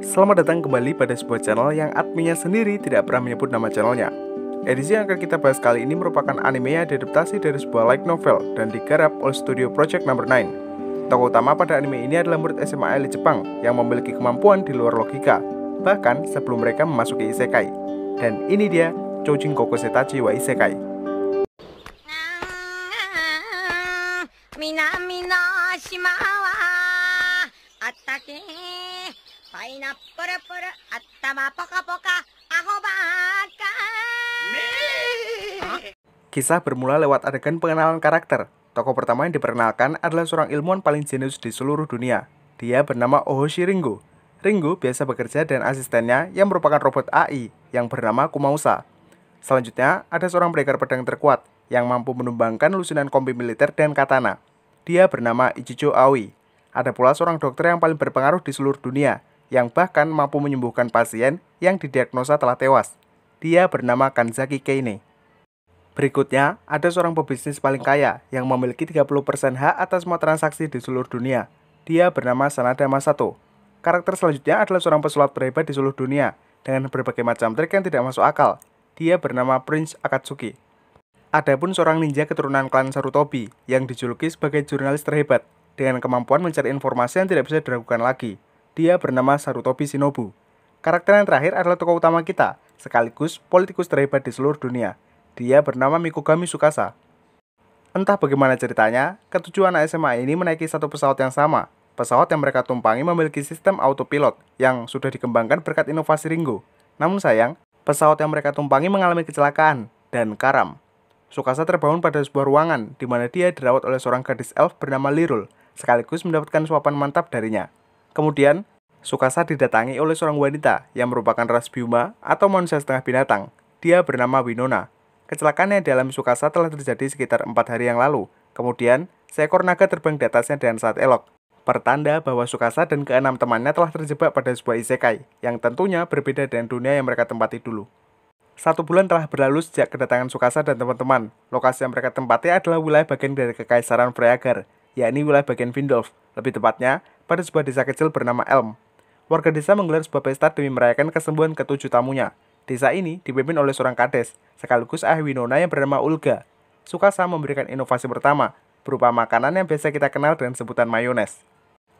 Selamat datang kembali pada sebuah channel yang adminnya sendiri tidak pernah menyebut nama channelnya. Edisi yang akan kita bahas kali ini merupakan anime yang diadaptasi dari sebuah light novel dan digarap oleh studio Project Number 9. Tokoh utama pada anime ini adalah murid SMA elit Jepang yang memiliki kemampuan di luar logika, bahkan sebelum mereka memasuki isekai. Dan ini dia Chojin Kokusetachi wa Isekai. Kisah bermula lewat adegan pengenalan karakter. Tokoh pertama yang diperkenalkan adalah seorang ilmuwan paling jenius di seluruh dunia. Dia bernama Ohoshi Ringo. Ringo biasa bekerja dengan asistennya yang merupakan robot AI yang bernama Kumausa. Selanjutnya, ada seorang pendekar pedang terkuat yang mampu menumbangkan lusinan kombi militer dan katana. Dia bernama Ichijo Aoi. Ada pula seorang dokter yang paling berpengaruh di seluruh dunia, yang bahkan mampu menyembuhkan pasien yang didiagnosa telah tewas. Dia bernama Kanzaki Keine. Berikutnya, ada seorang pebisnis paling kaya yang memiliki 30% hak atas semua transaksi di seluruh dunia. Dia bernama Sanada Masato. Karakter selanjutnya adalah seorang pesulap terhebat di seluruh dunia dengan berbagai macam trik yang tidak masuk akal. Dia bernama Prince Akatsuki. Adapun seorang ninja keturunan klan Sarutobi yang dijuluki sebagai jurnalis terhebat dengan kemampuan mencari informasi yang tidak bisa diragukan lagi. Dia bernama Sarutobi Shinobu. Karakter yang terakhir adalah tokoh utama kita, sekaligus politikus terhebat di seluruh dunia. Dia bernama Mikogami Tsukasa. Entah bagaimana ceritanya, ketujuh anak SMA ini menaiki satu pesawat yang sama. Pesawat yang mereka tumpangi memiliki sistem autopilot yang sudah dikembangkan berkat inovasi Ringo. Namun sayang, pesawat yang mereka tumpangi mengalami kecelakaan dan karam. Tsukasa terbangun pada sebuah ruangan di mana dia dirawat oleh seorang gadis elf bernama Lirul, sekaligus mendapatkan suapan mantap darinya. Kemudian, Tsukasa didatangi oleh seorang wanita yang merupakan ras Byuma atau manusia setengah binatang. Dia bernama Winona. Kecelakaan yang dialami Tsukasa telah terjadi sekitar 4 hari yang lalu. Kemudian, seekor naga terbang di atasnya dengan sangat elok. Pertanda bahwa Tsukasa dan keenam temannya telah terjebak pada sebuah isekai, yang tentunya berbeda dengan dunia yang mereka tempati dulu. 1 bulan telah berlalu sejak kedatangan Tsukasa dan teman-teman. Lokasi yang mereka tempati adalah wilayah bagian dari Kekaisaran Freyagar, yakni wilayah bagian Vindolf, lebih tepatnya pada sebuah desa kecil bernama Elm. Warga desa menggelar sebuah pesta demi merayakan kesembuhan ke-7 tamunya. Desa ini dipimpin oleh seorang kades, sekaligus ayah Winona yang bernama Ulga. Tsukasa memberikan inovasi pertama, berupa makanan yang biasa kita kenal dengan sebutan mayones.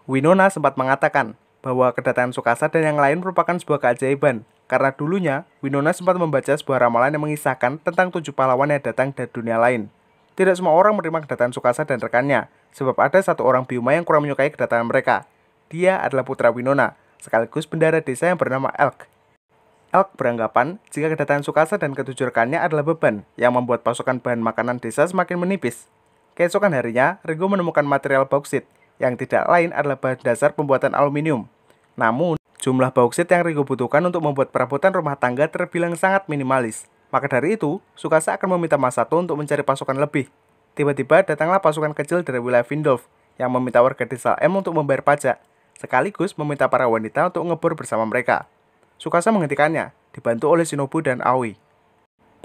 Winona sempat mengatakan bahwa kedatangan Tsukasa dan yang lain merupakan sebuah keajaiban, karena dulunya Winona sempat membaca sebuah ramalan yang mengisahkan tentang 7 pahlawan yang datang dari dunia lain. Tidak semua orang menerima kedatangan Tsukasa dan rekannya, sebab ada 1 orang Byuma yang kurang menyukai kedatangan mereka. Dia adalah putra Winona, sekaligus bendahara desa yang bernama Elk. Elk beranggapan jika kedatangan Tsukasa dan ke-7 rekannya adalah beban yang membuat pasokan bahan makanan desa semakin menipis. Keesokan harinya, Ringo menemukan material bauksit yang tidak lain adalah bahan dasar pembuatan aluminium. Namun, jumlah bauksit yang Ringo butuhkan untuk membuat perabotan rumah tangga terbilang sangat minimalis. Maka dari itu, Tsukasa akan meminta Masato untuk mencari pasokan lebih. Tiba-tiba datanglah pasukan kecil dari wilayah Vindolf yang meminta warga desa M untuk membayar pajak, sekaligus meminta para wanita untuk ngebor bersama mereka. Tsukasa menghentikannya, dibantu oleh Shinobu dan Aoi.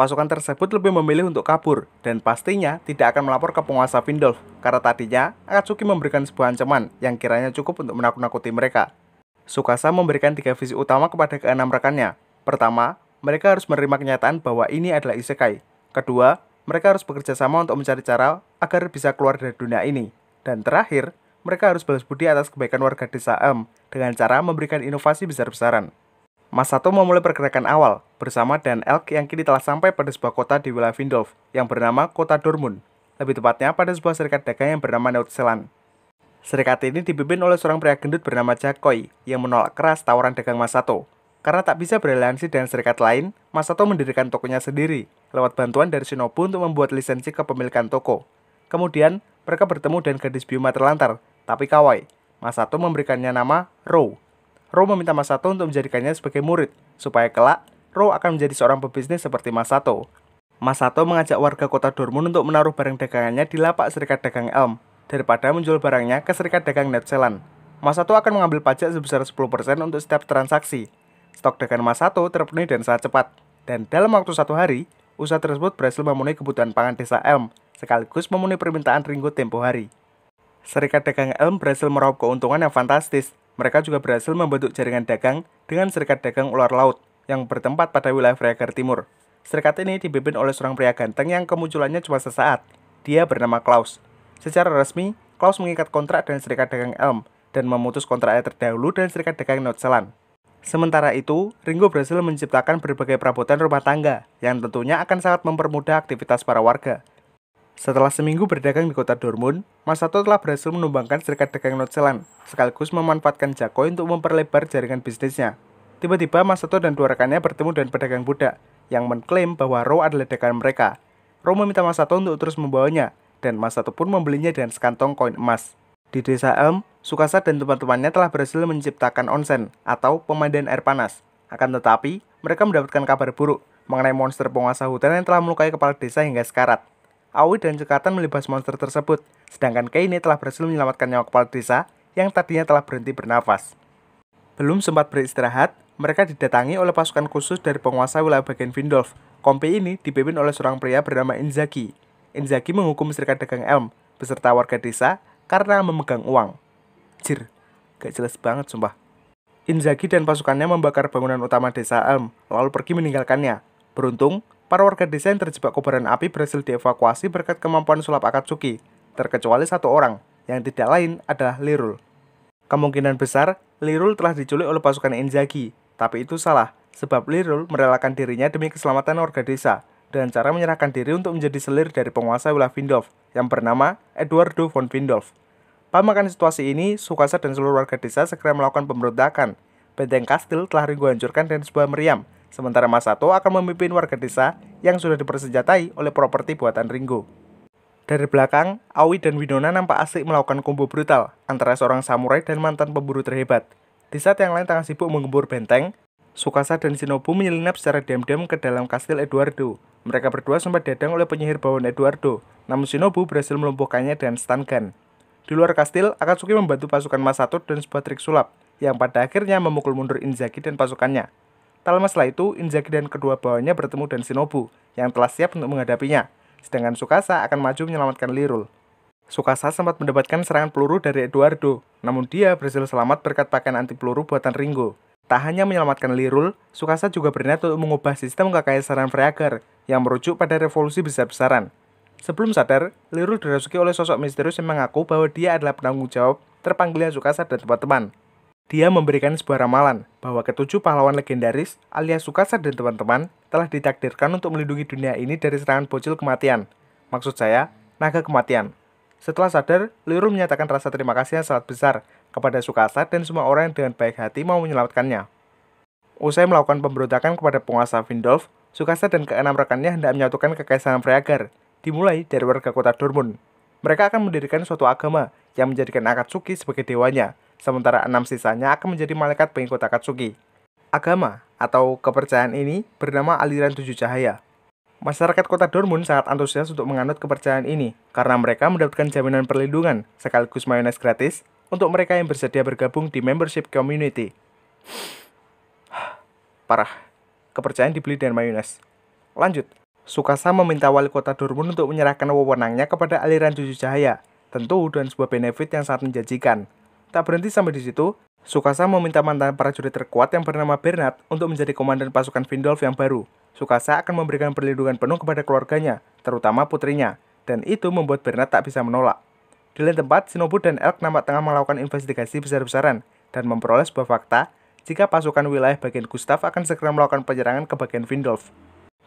Pasukan tersebut lebih memilih untuk kabur, dan pastinya tidak akan melapor ke penguasa Vindolf, karena tadinya Akatsuki memberikan sebuah ancaman yang kiranya cukup untuk menakut-nakuti mereka. Tsukasa memberikan 3 visi utama kepada ke-6 rekannya. Pertama, mereka harus menerima kenyataan bahwa ini adalah isekai. Kedua, mereka harus bekerja sama untuk mencari cara agar bisa keluar dari dunia ini. Dan terakhir, mereka harus balas budi atas kebaikan warga desa Elm dengan cara memberikan inovasi besar-besaran. Masato memulai pergerakan awal bersama dan Elk yang kini telah sampai pada sebuah kota di wilayah Vindolf yang bernama Kota Dortmund. Lebih tepatnya pada sebuah serikat dagang yang bernama Neutseland. Serikat ini dipimpin oleh seorang pria gendut bernama Jakoi yang menolak keras tawaran dagang Masato. Karena tak bisa beraliansi dengan serikat lain, Masato mendirikan tokonya sendiri lewat bantuan dari Shinobu untuk membuat lisensi kepemilikan toko. Kemudian, mereka bertemu dengan gadis Byuma terlantar, tapi kawai. Masato memberikannya nama Rou. Rou meminta Masato untuk menjadikannya sebagai murid, supaya kelak Rou akan menjadi seorang pebisnis seperti Masato. Masato mengajak warga kota Dortmund untuk menaruh barang dagangannya di lapak serikat dagang Elm, daripada menjual barangnya ke serikat dagang Neutseland. Masato akan mengambil pajak sebesar 10% untuk setiap transaksi. Stok dagangan Masato terpenuhi dan sangat cepat, dan dalam waktu 1 hari, usaha tersebut berhasil memenuhi kebutuhan pangan desa Elm, sekaligus memenuhi permintaan Ringo tempo hari. Serikat dagang Elm berhasil meraup keuntungan yang fantastis. Mereka juga berhasil membentuk jaringan dagang dengan Serikat Dagang Ular Laut yang bertempat pada wilayah Fryaker Timur. Serikat ini dipimpin oleh seorang pria ganteng yang kemunculannya cuma sesaat. Dia bernama Klaus. Secara resmi, Klaus mengikat kontrak dengan Serikat Dagang Elm dan memutus kontraknya terdahulu dengan Serikat Dagang Nordzeeland. Sementara itu, Ringo berhasil menciptakan berbagai perabotan rumah tangga yang tentunya akan sangat mempermudah aktivitas para warga. Setelah seminggu berdagang di kota Dortmund, Masato telah berhasil menumbangkan Serikat Dagang Nordzeeland, sekaligus memanfaatkan Jakoi untuk memperlebar jaringan bisnisnya. Tiba-tiba Masato dan dua rekannya bertemu dengan pedagang budak yang mengklaim bahwa Roh adalah dagangan mereka. Roh meminta Masato untuk terus membawanya, dan Masato pun membelinya dengan sekantong koin emas. Di desa Elm, Tsukasa dan teman-temannya telah berhasil menciptakan onsen atau pemandian air panas. Akan tetapi, mereka mendapatkan kabar buruk mengenai monster penguasa hutan yang telah melukai kepala desa hingga sekarat. Aoi dan cekatan melibas monster tersebut, sedangkan Keine telah berhasil menyelamatkan nyawa kepala desa yang tadinya telah berhenti bernafas. Belum sempat beristirahat, mereka didatangi oleh pasukan khusus dari penguasa wilayah bagian Findolf. Kompi ini dipimpin oleh seorang pria bernama Inzagi. Inzagi menghukum Serikat Dagang Elm beserta warga desa karena memegang uang. Jir, gak jelas banget sumpah. Inzagi dan pasukannya membakar bangunan utama desa Elm, lalu pergi meninggalkannya. Beruntung, para warga desa yang terjebak kobaran api berhasil dievakuasi berkat kemampuan sulap Akatsuki, terkecuali satu orang, yang tidak lain adalah Lirul. Kemungkinan besar, Lirul telah diculik oleh pasukan Inzagi, tapi itu salah, sebab Lirul merelakan dirinya demi keselamatan warga desa, dengan cara menyerahkan diri untuk menjadi selir dari penguasa wilayah Findolf, yang bernama Eduardo von Findolf. Paham akan situasi ini, Tsukasa dan seluruh warga desa segera melakukan pemberontakan. Benteng kastil telah Ringo hancurkan dengan sebuah meriam, sementara Masato akan memimpin warga desa yang sudah dipersenjatai oleh properti buatan Ringo. Dari belakang, Aoi dan Winona nampak asik melakukan kombo brutal antara seorang samurai dan mantan pemburu terhebat. Di saat yang lain tengah sibuk menggempur benteng, Tsukasa dan Shinobu menyelinap secara diam-diam ke dalam kastil Eduardo. Mereka berdua sempat dihadang oleh penyihir bawaan Eduardo, namun Shinobu berhasil melumpuhkannya dengan stun gun. Di luar kastil, Akatsuki membantu pasukan Masato dan sebuah trik sulap, yang pada akhirnya memukul mundur Inzagi dan pasukannya. Tak lama setelah itu, Inzagi dan kedua bawahannya bertemu dengan Shinobu, yang telah siap untuk menghadapinya, sedangkan Tsukasa akan maju menyelamatkan Lirul. Tsukasa sempat mendapatkan serangan peluru dari Eduardo, namun dia berhasil selamat berkat pakaian anti peluru buatan Ringo. Tak hanya menyelamatkan Lirul, Tsukasa juga berniat untuk mengubah sistem kekaisaran Fryaker yang merujuk pada revolusi besar-besaran. Sebelum sadar, Lirul dirasuki oleh sosok misterius yang mengaku bahwa dia adalah penanggung jawab terpanggilnya Tsukasa dan teman-teman. Dia memberikan sebuah ramalan bahwa ketujuh pahlawan legendaris alias Tsukasa dan teman-teman telah ditakdirkan untuk melindungi dunia ini dari serangan bocil kematian. Maksud saya, naga kematian. Setelah sadar, Lirul menyatakan rasa terima kasih yang sangat besar kepada Tsukasa dan semua orang yang dengan baik hati mau menyelamatkannya. Usai melakukan pemberontakan kepada penguasa Findolf, Tsukasa dan keenam rekannya hendak menyatukan kekaisaran Fryaker, dimulai dari warga kota Dortmund. Mereka akan mendirikan suatu agama yang menjadikan Akatsuki sebagai dewanya, sementara 6 sisanya akan menjadi malaikat pengikut Akatsuki. Agama atau kepercayaan ini bernama aliran 7 cahaya. Masyarakat kota Dortmund sangat antusias untuk menganut kepercayaan ini karena mereka mendapatkan jaminan perlindungan sekaligus mayones gratis untuk mereka yang bersedia bergabung di membership community. Parah, kepercayaan dibeli dengan mayones. Lanjut, Tsukasa meminta wali kota Dortmund untuk menyerahkan wewenangnya kepada aliran 7 cahaya, tentu dengan sebuah benefit yang sangat menjanjikan. Tak berhenti sampai di situ, Tsukasa meminta mantan prajurit terkuat yang bernama Bernard untuk menjadi komandan pasukan Findolf yang baru. Tsukasa akan memberikan perlindungan penuh kepada keluarganya, terutama putrinya, dan itu membuat Bernard tak bisa menolak. Di lain tempat, Shinobu dan Elk nampak tengah melakukan investigasi besar-besaran dan memperoleh sebuah fakta jika pasukan wilayah bagian Gustav akan segera melakukan penyerangan ke bagian Findolf.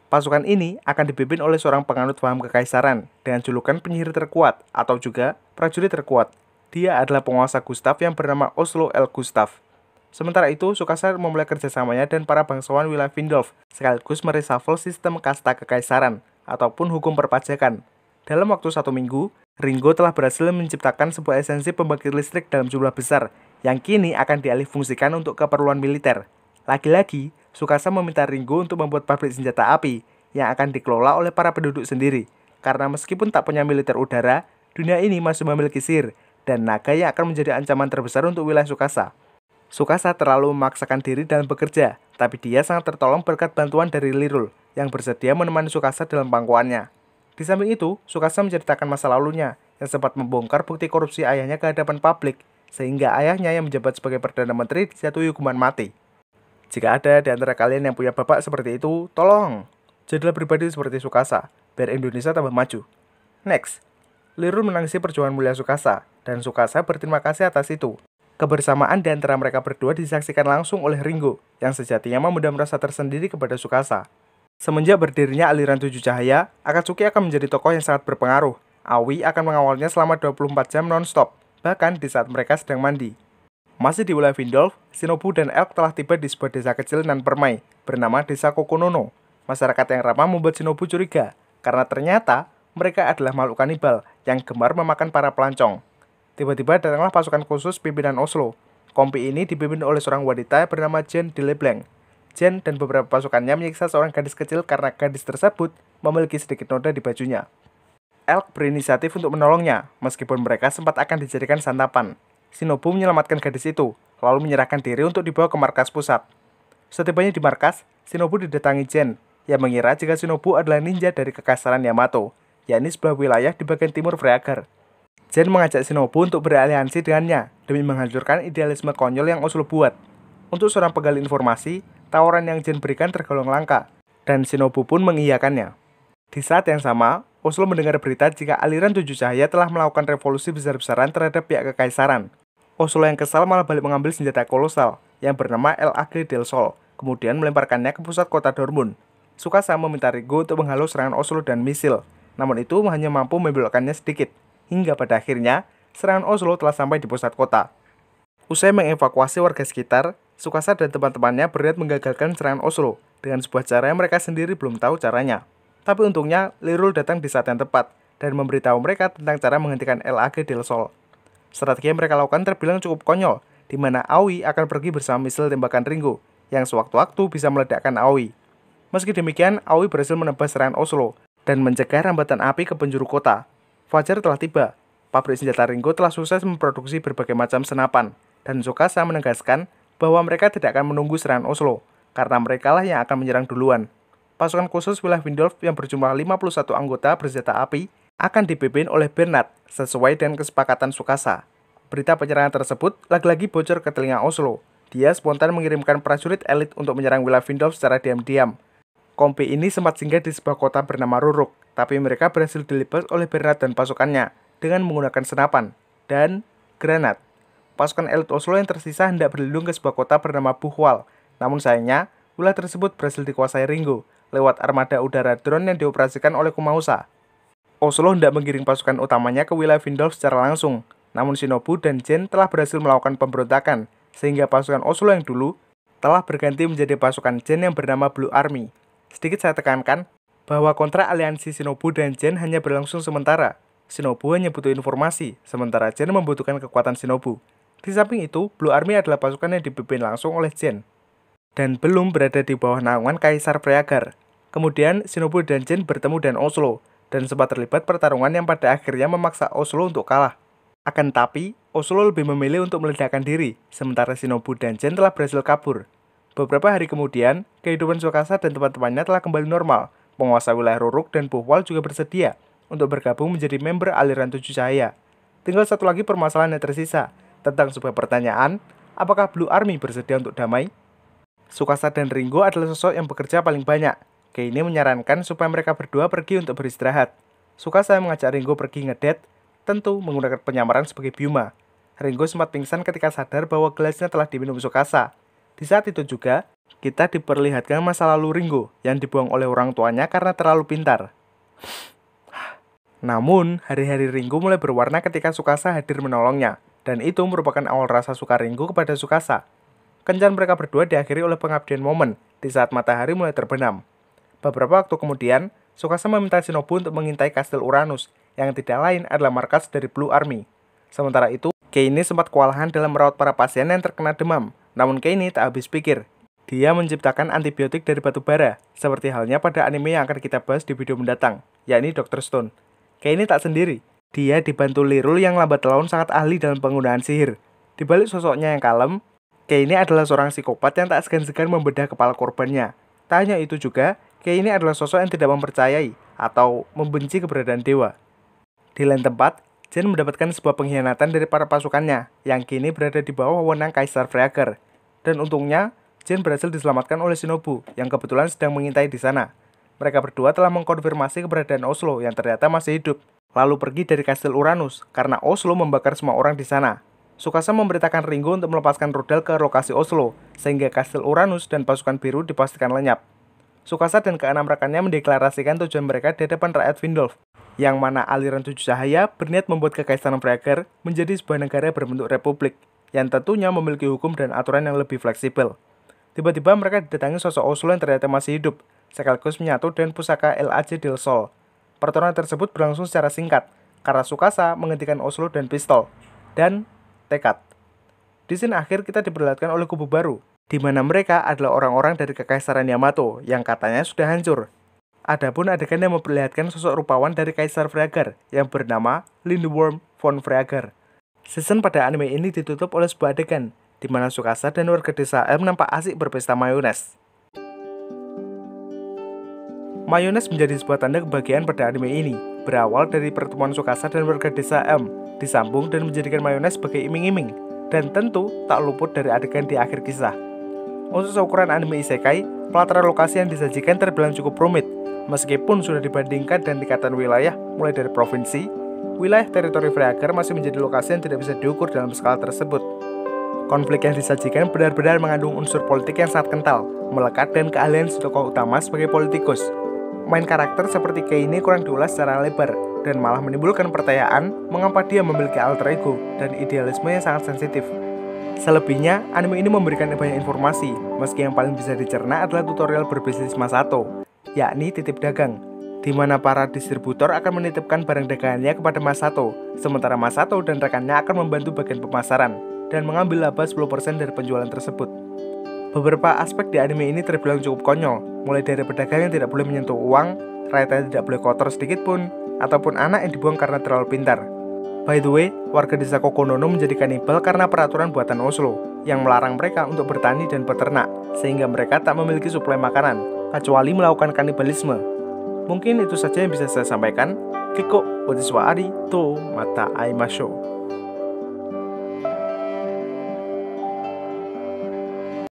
Pasukan ini akan dipimpin oleh seorang penganut paham kekaisaran dengan julukan penyihir terkuat atau juga prajurit terkuat. Dia adalah penguasa Gustav yang bernama Oslo L. Gustav. Sementara itu, Tsukasa memulai kerjasamanya dan para bangsawan wilayah Findolf sekaligus mereshuffle sistem kasta kekaisaran ataupun hukum perpajakan. Dalam waktu 1 minggu, Ringo telah berhasil menciptakan sebuah esensi pembangkit listrik dalam jumlah besar yang kini akan dialihfungsikan untuk keperluan militer. Lagi-lagi, Tsukasa meminta Ringo untuk membuat pabrik senjata api yang akan dikelola oleh para penduduk sendiri. Karena meskipun tak punya militer udara, dunia ini masih memiliki sihir dan naga yang akan menjadi ancaman terbesar untuk wilayah Tsukasa. Tsukasa terlalu memaksakan diri dalam bekerja, tapi dia sangat tertolong berkat bantuan dari Lirul yang bersedia menemani Tsukasa dalam pangkuannya. Di samping itu, Tsukasa menceritakan masa lalunya yang sempat membongkar bukti korupsi ayahnya ke hadapan publik sehingga ayahnya yang menjabat sebagai Perdana Menteri dijatuhi hukuman mati. Jika ada di antara kalian yang punya bapak seperti itu, tolong jadilah pribadi seperti Sukasa, biar Indonesia tambah maju. Next, Lirul menangisi perjuangan mulia Sukasa, dan Sukasa berterima kasih atas itu. Kebersamaan di antara mereka berdua disaksikan langsung oleh Ringo, yang sejatinya memendam rasa tersendiri kepada Sukasa. Semenjak berdirinya aliran Tujuh Cahaya, Akatsuki akan menjadi tokoh yang sangat berpengaruh. Aoi akan mengawalnya selama 24 jam non-stop, bahkan di saat mereka sedang mandi. Masih di wilayah Windolf, Shinobu dan Elk telah tiba di sebuah desa kecil nan permai, bernama Desa Kokonono. Masyarakat yang ramah membuat Shinobu curiga, karena ternyata mereka adalah makhluk kanibal yang gemar memakan para pelancong. Tiba-tiba datanglah pasukan khusus pimpinan Oslo. Kompi ini dipimpin oleh seorang wanita bernama Jean de Leblanc. Jean dan beberapa pasukannya menyiksa seorang gadis kecil karena gadis tersebut memiliki sedikit noda di bajunya. Elk berinisiatif untuk menolongnya, meskipun mereka sempat akan dijadikan santapan. Shinobu menyelamatkan gadis itu, lalu menyerahkan diri untuk dibawa ke markas pusat. Setibanya di markas, Shinobu didatangi Jen, yang mengira jika Shinobu adalah ninja dari kekaisaran Yamato, yakni sebuah wilayah di bagian timur Vreagar. Jen mengajak Shinobu untuk beraliansi dengannya, demi menghancurkan idealisme konyol yang Oslo buat. Untuk seorang penggali informasi, tawaran yang Jen berikan tergolong langka, dan Shinobu pun mengiyakannya. Di saat yang sama, Oslo mendengar berita jika aliran Tujuh Cahaya telah melakukan revolusi besar-besaran terhadap pihak kekaisaran. Oslo yang kesal malah balik mengambil senjata kolosal yang bernama LAG del Sol, kemudian melemparkannya ke pusat kota Dortmund. Sukasa meminta Ringo untuk menghalau serangan Oslo dan misil, namun itu hanya mampu membelokkannya sedikit, hingga pada akhirnya serangan Oslo telah sampai di pusat kota. Usai mengevakuasi warga sekitar, Sukasa dan teman-temannya berniat menggagalkan serangan Oslo dengan sebuah cara yang mereka sendiri belum tahu caranya. Tapi untungnya, Lirul datang di saat yang tepat dan memberitahu mereka tentang cara menghentikan LAG del Sol. Strategi yang mereka lakukan terbilang cukup konyol, di mana Aoi akan pergi bersama misil tembakan Ringo, yang sewaktu-waktu bisa meledakkan Aoi. Meski demikian, Aoi berhasil menebas serangan Oslo dan mencegah rambatan api ke penjuru kota. Fajar telah tiba. Pabrik senjata Ringo telah sukses memproduksi berbagai macam senapan, dan Sukasa menegaskan bahwa mereka tidak akan menunggu serangan Oslo, karena merekalah yang akan menyerang duluan. Pasukan khusus wilayah Windolf yang berjumlah 51 anggota bersenjata api akan dipimpin oleh Bernard sesuai dengan kesepakatan Sukasa. Berita penyerangan tersebut lagi-lagi bocor ke telinga Oslo. Dia spontan mengirimkan prajurit elit untuk menyerang wilayah Windolf secara diam-diam. Kompi ini sempat singgah di sebuah kota bernama Ruruk, tapi mereka berhasil dilibas oleh Bernard dan pasukannya dengan menggunakan senapan dan granat. Pasukan elit Oslo yang tersisa hendak berlindung ke sebuah kota bernama Buchwald, namun sayangnya wilayah tersebut berhasil dikuasai Ringo lewat armada udara drone yang dioperasikan oleh Kumausa. Oslo hendak menggiring pasukan utamanya ke wilayah Windolf secara langsung, namun Shinobu dan Jen telah berhasil melakukan pemberontakan, sehingga pasukan Oslo yang dulu telah berganti menjadi pasukan Jen yang bernama Blue Army. Sedikit saya tekankan bahwa kontrak aliansi Shinobu dan Jen hanya berlangsung sementara. Shinobu hanya butuh informasi, sementara Jen membutuhkan kekuatan Shinobu. Di samping itu, Blue Army adalah pasukan yang dipimpin langsung oleh Jen, dan belum berada di bawah naungan Kaisar Vreagar. Kemudian, Shinobu dan Jen bertemu dengan Oslo, dan sempat terlibat pertarungan yang pada akhirnya memaksa Oslo untuk kalah. Akan tetapi, Oslo lebih memilih untuk meledakkan diri, sementara Shinobu dan Jen telah berhasil kabur. Beberapa hari kemudian, kehidupan Sukasa dan teman-temannya telah kembali normal. Penguasa wilayah Ruruk dan Buchwald juga bersedia untuk bergabung menjadi member aliran Tujuh Cahaya. Tinggal satu lagi permasalahan yang tersisa, tentang sebuah pertanyaan, apakah Blue Army bersedia untuk damai? Sukasa dan Ringo adalah sosok yang bekerja paling banyak. Kei ini menyarankan supaya mereka berdua pergi untuk beristirahat. Sukasa mengajak Ringo pergi ngedate, tentu menggunakan penyamaran sebagai Byuma. Ringo sempat pingsan ketika sadar bahwa gelasnya telah diminum Sukasa. Di saat itu juga, kita diperlihatkan masa lalu Ringo yang dibuang oleh orang tuanya karena terlalu pintar. Namun, hari-hari Ringo mulai berwarna ketika Sukasa hadir menolongnya, dan itu merupakan awal rasa suka Ringo kepada Sukasa. Kencan mereka berdua diakhiri oleh pengabdian momen di saat matahari mulai terbenam. Beberapa waktu kemudian, Sukasa meminta Shinobu untuk mengintai kastil Uranus, yang tidak lain adalah markas dari Blue Army. Sementara itu, Kei ini sempat kewalahan dalam merawat para pasien yang terkena demam, namun Kei ini tak habis pikir. Dia menciptakan antibiotik dari batu bara, seperti halnya pada anime yang akan kita bahas di video mendatang, yakni Dr. Stone. Kei ini tak sendiri. Dia dibantu Lirul yang lambat laun sangat ahli dalam penggunaan sihir. Di balik sosoknya yang kalem, Kei ini adalah seorang psikopat yang tak segan-segan membedah kepala korbannya. Tak hanya itu juga, Kei ini adalah sosok yang tidak mempercayai atau membenci keberadaan dewa. Di lain tempat, Jen mendapatkan sebuah pengkhianatan dari para pasukannya, yang kini berada di bawah wewenang Kaisar Freager. Dan untungnya, Jen berhasil diselamatkan oleh Shinobu, yang kebetulan sedang mengintai di sana. Mereka berdua telah mengkonfirmasi keberadaan Oslo yang ternyata masih hidup, lalu pergi dari Kastil Uranus, karena Oslo membakar semua orang di sana. Tsukasa memberitakan Ringo untuk melepaskan rudal ke lokasi Oslo, sehingga Kastil Uranus dan pasukan biru dipastikan lenyap. Tsukasa dan keenam rekannya mendeklarasikan tujuan mereka di hadapan rakyat Findolf, yang mana aliran tujuh cahaya berniat membuat Kekaisaran Freager menjadi sebuah negara berbentuk republik, yang tentunya memiliki hukum dan aturan yang lebih fleksibel. Tiba-tiba mereka didatangi sosok Oslo yang ternyata masih hidup, sekaligus menyatu dengan pusaka LAJ del Sol. Pertarungan tersebut berlangsung secara singkat, karena Tsukasa menghentikan Oslo dan pistol, dan tekad. Di scene akhir kita diperlihatkan oleh kubu baru, di mana mereka adalah orang-orang dari Kekaisaran Yamato yang katanya sudah hancur. Adapun adegan yang memperlihatkan sosok rupawan dari Kaisar Freager yang bernama Lindworm von Freager. Season pada anime ini ditutup oleh sebuah adegan, di mana Tsukasa dan warga desa M nampak asik berpesta mayones. Mayones menjadi sebuah tanda kebahagiaan pada anime ini, berawal dari pertemuan Tsukasa dan warga desa M, disambung dan menjadikan mayones sebagai iming-iming, dan tentu tak luput dari adegan di akhir kisah. Untuk seukuran anime isekai, pelataran lokasi yang disajikan terbilang cukup rumit, meskipun sudah dibandingkan dan tingkatan wilayah mulai dari provinsi, wilayah teritori Freager masih menjadi lokasi yang tidak bisa diukur dalam skala tersebut. Konflik yang disajikan benar-benar mengandung unsur politik yang sangat kental, melekat dan keahlian si tokoh utama sebagai politikus. Main karakter seperti Kei ini kurang diulas secara lebar, dan malah menimbulkan pertanyaan mengapa dia memiliki alter ego dan idealisme yang sangat sensitif. Selebihnya, anime ini memberikan banyak informasi, meski yang paling bisa dicerna adalah tutorial berbisnis Masato, yakni titip dagang, di mana para distributor akan menitipkan barang dagangannya kepada Masato, sementara Masato dan rekannya akan membantu bagian pemasaran, dan mengambil laba 10% dari penjualan tersebut. Beberapa aspek di anime ini terbilang cukup konyol, mulai dari pedagang yang tidak boleh menyentuh uang, rakyat yang tidak boleh kotor sedikit pun, ataupun anak yang dibuang karena terlalu pintar. By the way, warga desa Kokonono menjadi kanibal karena peraturan buatan Oslo, yang melarang mereka untuk bertani dan beternak, sehingga mereka tak memiliki suplai makanan, kecuali melakukan kanibalisme. Mungkin itu saja yang bisa saya sampaikan. Kiko, Otiswa Ari, to mata aimashou.